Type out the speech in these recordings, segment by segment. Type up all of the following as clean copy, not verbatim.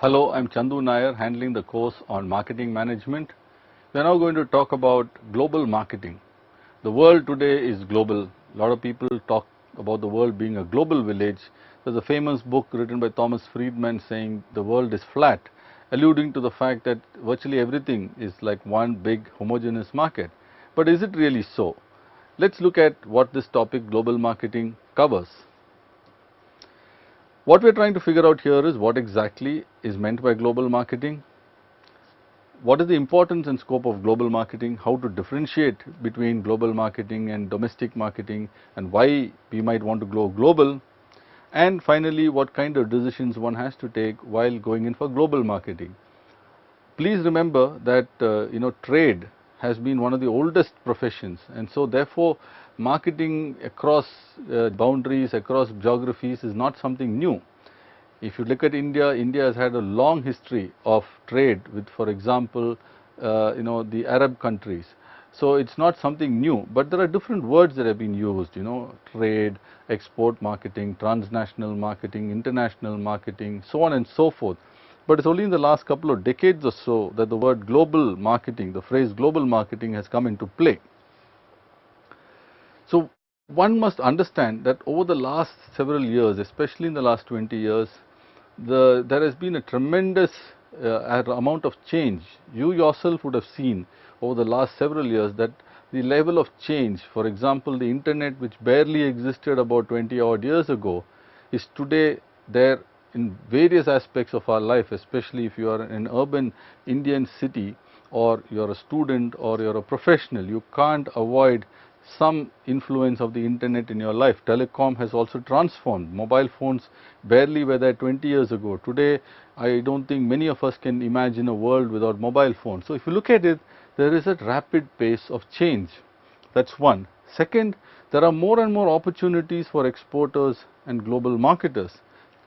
Hello, I'm Chandu Nair, handling the course on marketing management. We are now going to talk about global marketing. The world today is global. A lot of people talk about the world being a global village. There's a famous book written by Thomas Friedman saying the world is flat, alluding to the fact that virtually everything is like one big homogeneous market. But is it really so? Let's look at what this topic, global marketing, covers. What we are trying to figure out here is what exactly is meant by global marketing, what is the importance and scope of global marketing, how to differentiate between global marketing and domestic marketing, and why we might want to go global, and finally what kind of decisions one has to take while going in for global marketing. Please remember that trade has been one of the oldest professions, and so therefore marketing across boundaries, across geographies is not something new. If you look at India, India has had a long history of trade with, for example, the Arab countries. So it's not something new, but there are different words that have been used, trade, export marketing, transnational marketing, international marketing, so on and so forth. But it's only in the last couple of decades or so that the word global marketing, the phrase global marketing has come into play. So one must understand that over the last several years, especially in the last 20 years, there has been a tremendous amount of change. You yourself would have seen over the last several years that the level of change, for example, the internet, which barely existed about 20 odd years ago, is today there in various aspects of our life, especially if you are in an urban Indian city or you're a student or you're a professional. You can't avoid some influence of the internet in your life. Telecom has also transformed. Mobile phones barely were there 20 years ago. Today, I don't think many of us can imagine a world without mobile phones. So if you look at it, there is a rapid pace of change. That's one. Second, there are more and more opportunities for exporters and global marketers.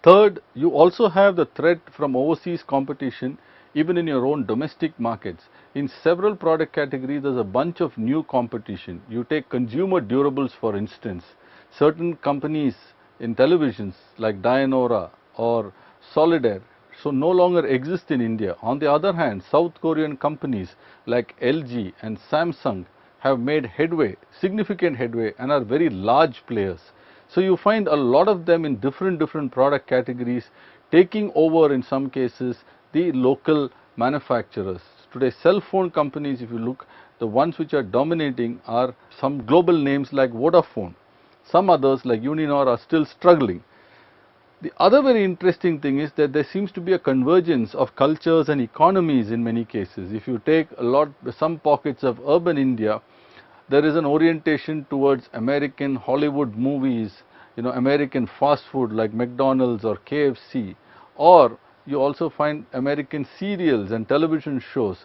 Third, you also have the threat from overseas competition even in your own domestic markets. In several product categories, there's a bunch of new competition. You take consumer durables, for instance. Certain companies in televisions like Dianora or Solidaire so no longer exist in India. On the other hand, South Korean companies like LG and Samsung have made headway, significant headway, and are very large players. So you find a lot of them in different product categories taking over in some cases the local manufacturers. Today cell phone companies, if you look, the ones which are dominating are some global names like Vodafone. Some others like Uninor are still struggling. The other very interesting thing is that there seems to be a convergence of cultures and economies in many cases. If you take some pockets of urban India, there is an orientation towards American Hollywood movies, American fast food like McDonald's or KFC, or you also find American serials and television shows.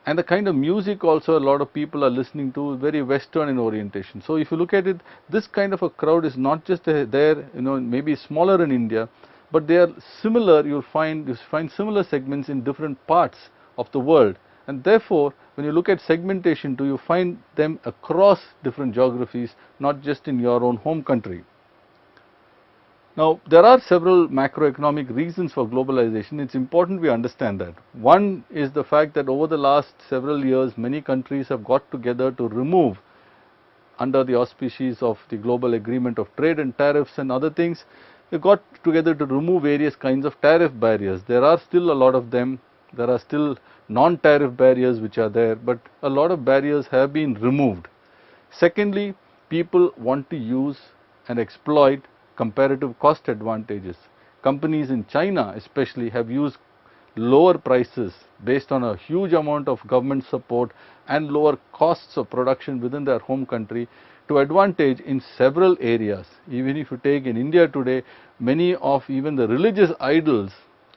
And the kind of music also a lot of people are listening to very Western in orientation. So if you look at it, this kind of a crowd is not just there, maybe smaller in India, but they are similar. You find similar segments in different parts of the world. And therefore, when you look at segmentation too, you find them across different geographies, not just in your own home country. Now, there are several macroeconomic reasons for globalization. It's important we understand that. One is the fact that over the last several years, many countries have got together to remove, under the auspices of the global agreement of trade and tariffs and other things, they got together to remove various kinds of tariff barriers. There are still a lot of them. There are still non-tariff barriers which are there, but a lot of barriers have been removed. Secondly, people want to use and exploit comparative cost advantages. Companies in China especially have used lower prices based on a huge amount of government support and lower costs of production within their home country to advantage in several areas. Even if you take in India today, many of even the religious idols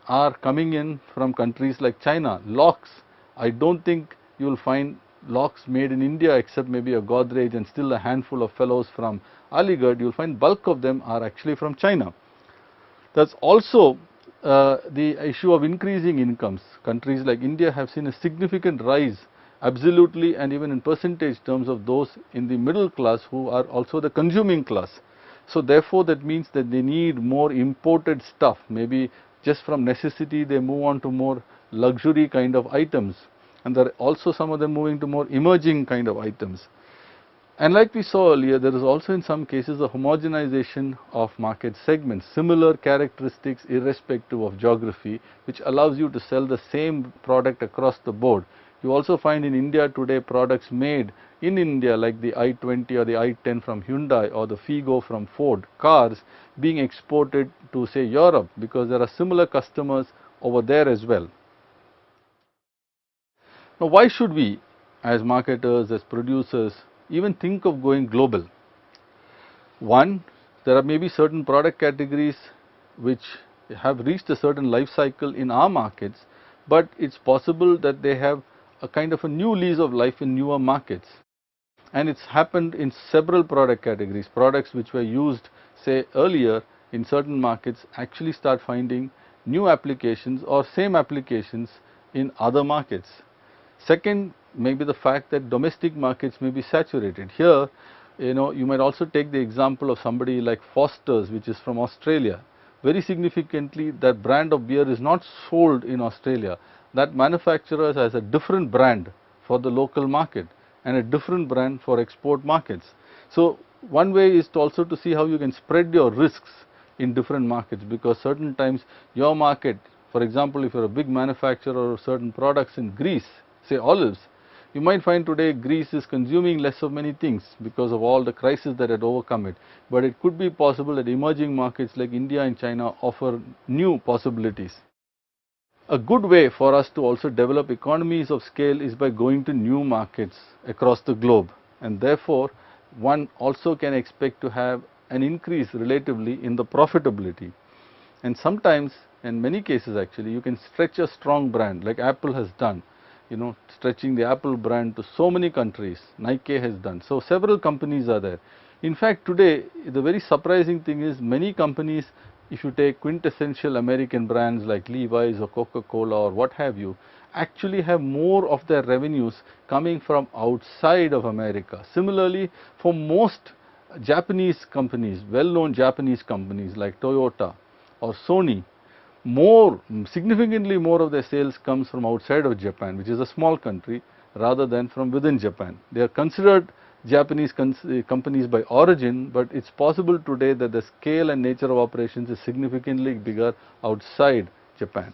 are coming in from countries like China. Locks, I don't think you will find locks made in India except maybe a Godrej and still a handful of fellows from Aligarh. You will find bulk of them are actually from China. That's also the issue of increasing incomes. Countries like India have seen a significant rise absolutely and even in percentage terms of those in the middle class who are also the consuming class. So therefore that means that they need more imported stuff, maybe just from necessity they move on to more luxury kind of items, and there are also some of them moving to more emerging kind of items. And like we saw earlier, there is also in some cases a homogenization of market segments, similar characteristics irrespective of geography, which allows you to sell the same product across the board. You also find in India today products made in India like the i20 or the i10 from Hyundai or the Figo from Ford cars being exported to say Europe, because there are similar customers over there as well. Now, why should we as marketers, as producers, even think of going global? One, there are maybe certain product categories which have reached a certain life cycle in our markets, but it's possible that they have a kind of a new lease of life in newer markets. And it's happened in several product categories. Products which were used, say, earlier in certain markets actually start finding new applications or same applications in other markets. Second, maybe the fact that domestic markets may be saturated. Here, you might also take the example of somebody like Foster's, which is from Australia. Very significantly, that brand of beer is not sold in Australia. That manufacturer has a different brand for the local market and a different brand for export markets. So, one way is to also to see how you can spread your risks in different markets, because certain times your market, for example, if you're a big manufacturer of certain products in Greece, say olives, you might find today Greece is consuming less of many things because of all the crises that had overcome it. But it could be possible that emerging markets like India and China offer new possibilities. A good way for us to also develop economies of scale is by going to new markets across the globe, and therefore one also can expect to have an increase relatively in the profitability. And sometimes, in many cases actually, you can stretch a strong brand like Apple has done, stretching the Apple brand to so many countries. Nike has done. So several companies are there. In fact, today the very surprising thing is many companies, if you take quintessential American brands like Levi's or Coca-Cola or what have you, actually have more of their revenues coming from outside of America. Similarly, for most Japanese companies, well-known Japanese companies like Toyota or Sony, significantly more of their sales comes from outside of Japan, which is a small country, rather than from within Japan. They are considered Japanese companies by origin, but it's possible today that the scale and nature of operations is significantly bigger outside Japan.